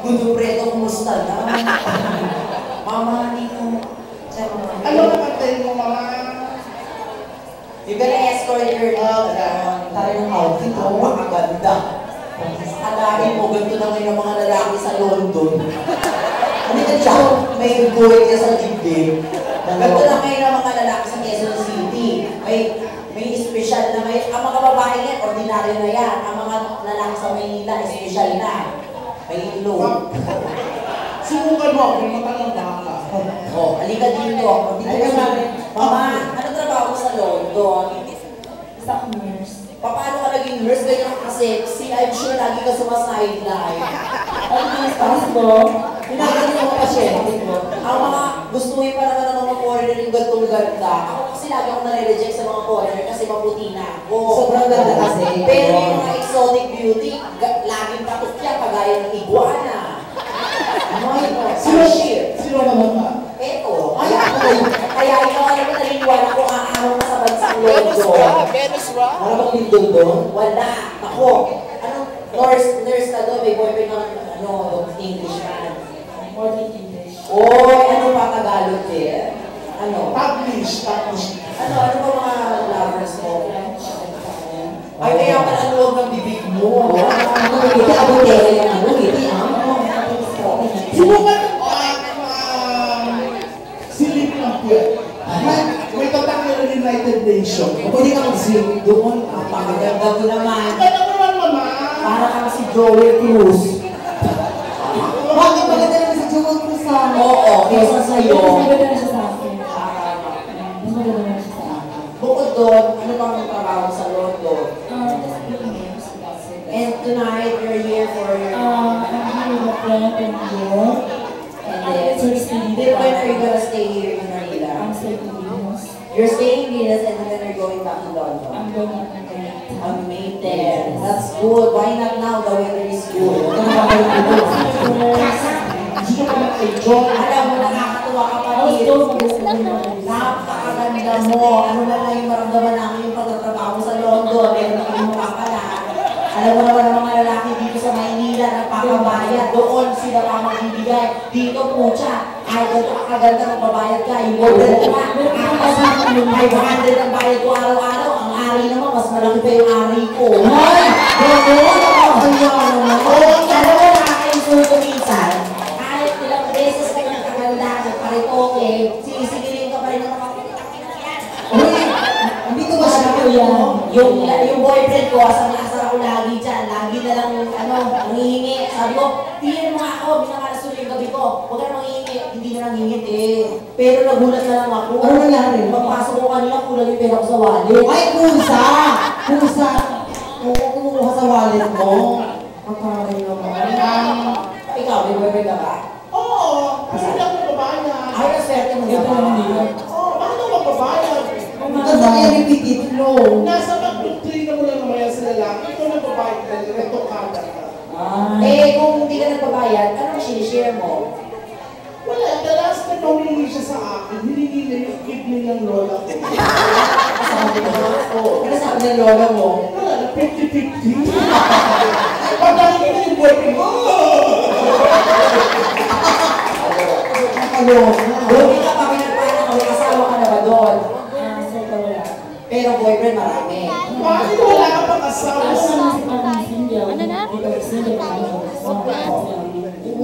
Gundo Preto, kumusta na? Mama, hindi ko... Ano na katay mo, mama? You're gonna escort your tayo ng outfit mo, makaganda. Alain mo, ganito na ngayon ang mga lalaki sa London. Hindi ka siya, may buhay ka sa dibdib. Ganito na ngayon ang mga lalaki sa Quezon City. May special na ang mga babae yan, ordinaryo na yan. Ang mga lalaki sa Maynila, special na. May ilong. Subukan mo, may matanong baka. Oh, halika dito. Mama, ano trabaho sa London? Isang nurse. Paano ka naging nurse? Ganyan ka sexy. I'm sure lagi ka sumasideline. Ano yung spouse mo? Pinagano yung mga pasyente mo. Ang mga gustuhin pa naman ng mga foreigner yung gantong ganda. Ako kasi lagi ako nare-reject sa mga foreigner kasi maputi na ako. Sobrang ganda kasi. Pero yung mga exotic beauty, laging patok yan, kagaya ng iguana. Sino naman ba? Eto, kaya ikaw alam mo naniniwala ko aaraw ka sa bansang London. Venus Ra? Wala bang pindol doon? Wala. Ako, anong nurse ka doon? May boyfriend ng Englishman. More than English. Oy, ano pa Tagalog eh? Ano? Publish. Ano ba mga lovers mo? Ay, kaya pala ang luwag ng bibig mo. Hindi ako tere yung hindi Subukan silip ng puwet. May tatak ng United Nations. Pwede ka mag-silip doon. Napakaganda mo naman. Ano naman, mama? Para kang si Joel Cruz. Bakit maganda naman si Joel Cruz sa akin? Oo, kesa sa'yo. Mas maganda na siya sa akin. Mas maganda na siya sa akin. Bukod doon, ano bang trabaho sa London? And tonight, you're here for your... I'm here with a friend in New York. And then when are you gonna stay here in Manila? I'm staying in Venus. You're staying in Venus and then you're going back to London? I'm going to May. On May 10. That's good. Why not now? The weather is good. Alam mo, nakakatuwa ka pa rin. Napakaganda mo. Ano na lang yung maramdaman namin yung pagtatrabaho sa London. Pero hindi mo pa pala. Alam mo naman ang mga lalaki dito sa Maynila, nagpakabayad. Doon sila pa magbibigay. Dito po siya. Ay, kaganda magbabayad ka. Yung order ka. Kasi yung 500 ang bayad ko araw-araw. Ang ari naman, mas malaki pa yung ari ko. Ay! Doon! Nakakaya naman. Alam mo, nakaka-insulto minsan. Kahit ilang beses ka ng kaganda, nagparitoke, sisigilin ka pa rin ng mga Hindi ko ba siya yan? Yung boyfriend ko, asar ako lagi dyan. Lagi na lang, nangihingi. Sabi ko, tingin mo nga ako, binakalas yung gabi ko. Huwag ka na manghihingi. Hindi na nangingit eh. Pero nagulat na lang ako. Ano nangyari? Pagpasok ko kanina, kulang yung pera ko sa wallet. Ay, pusa! Pusa! Oo, kumuha sa wallet mo. Pagkaray naman. Ikaw, may boyfriend ka ba? Oo, kasi hindi ako nagbabayad. Ay, naswerte mo Ito naman. hindi. Oo, bakit ako magbabayad? Kasi kaya repeated flow. Nasa mag-doctrina mo lang naman yan sa lalaki. Ikaw nagbabayad ka, retokada ka. Eh, kung hindi ka nagbabayad, ano sinishare mo? Wala, the last time na humingi siya sa akin, hiningi niya yung kidney ng lola ko. Sabi ko, ano sabi ng lola mo? Wala na, 50-50. Pag nakikita yung boyfriend mo, Doon ka pa pinagpahan ako, may asawa ka na ba doon? Pero boyfriend marami. bakit wala ka pang asawa? Ano na?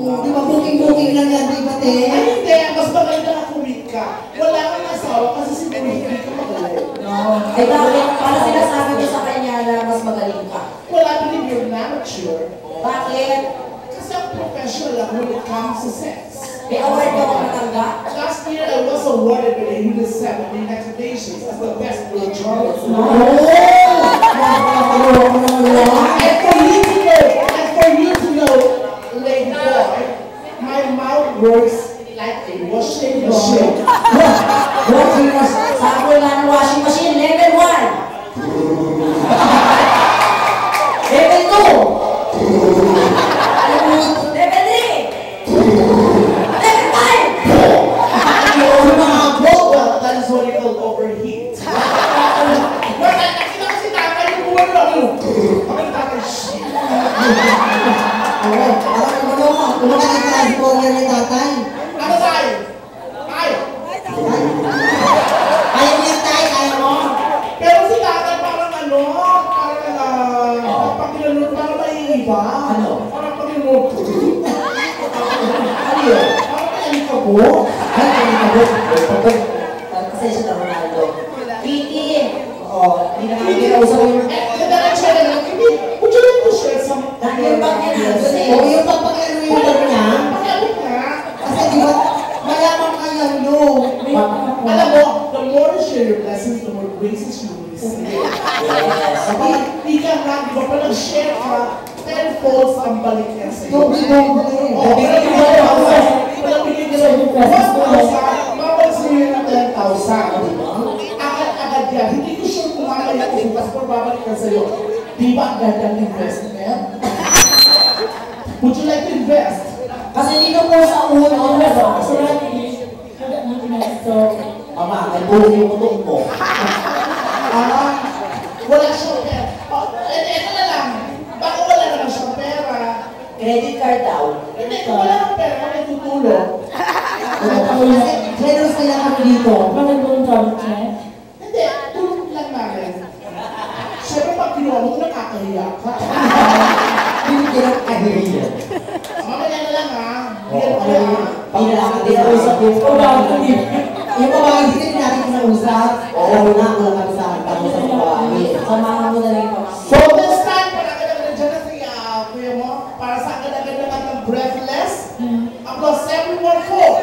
Di ba booking lang yan, di ba, te? Ay, hindi. Mas maganda na kumit ka. Wala kang asawa kasi siguro hindi ka magaling. Ay bakit? Para sinasabi mo sa kanya na mas magaling ka. Wala din you're not mature. Bakit? Kasi ang professional lang when it comes to sex. May award ka ba natanggap? Last year, I was awarded by the UNICEF in Expeditions as the best blowjob. And for you to know, lady boy, my mouth works like a washing machine. Sabi ko lang ng washing machine, level 1. Level 2. Level 3. Well, that is what you call overheat. Nakita ko si tatay yung buwan lang. Ang tatay, shit. Alam mo Kumaka ng transformer ni tatay. Ano tayo? Tayo. Kaya mo yan tay, kaya mo. Pero si tatay parang ano, pag ginanod, parang maiiba. Ano? Parang pag ginanod. Ano yun? Parang maiiba. Ay, kaya mo. Kasi siya na Ronaldo. Kiki! Oo, hindi na kami kinausap yung... Would you like to share some? Yung bag niya na, doon eh. O yung pagpakailan yung bag niya. Pakabit nga. Kasi di ba, mayaman ka yan no. Alam mo, the more you share your blessings, the more graces you will receive. Di ka nga, di ba pa nag-share ka, tenfolds ang balik niya sa'yo. Doble-doble. Oo, walang bigay ka ng 1,000, babalik sa'yo yun ng 10,000, di ba? Agad-agad yan. Hindi ko sure kung mamaya ubukas pero babalik ka sa'yo. Di ba agad ang investment? Would you like to invest? Kasi dito po sa uno, Mama, may buhok yung utong mo. Wala siyang pera. Eto na lang. Baka wala naman siyang pera. Credit card daw. Hindi, kung wala kang pera, may tutulong. Kasi generous kaya kami dito. Hindi, tulong lang namin. Siyempre, pag kinuha mo, nakakahiya ka. Binigyan ng kahihiyan. Mamaya na lang ha. Oo, Bigyan ko ha. Hindi na kami kinausap yung... Yung babae, hindi ka natin kinausap. Oo, wala kami sa tanong sa babae. Samahan mo na lang yung pamangkin. So this time, pag-agad-agad nandiyan na si kuya mo, para sa agad-agad naman ng breathless, applause everyone for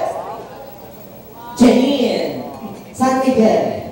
Janine! San Miguel.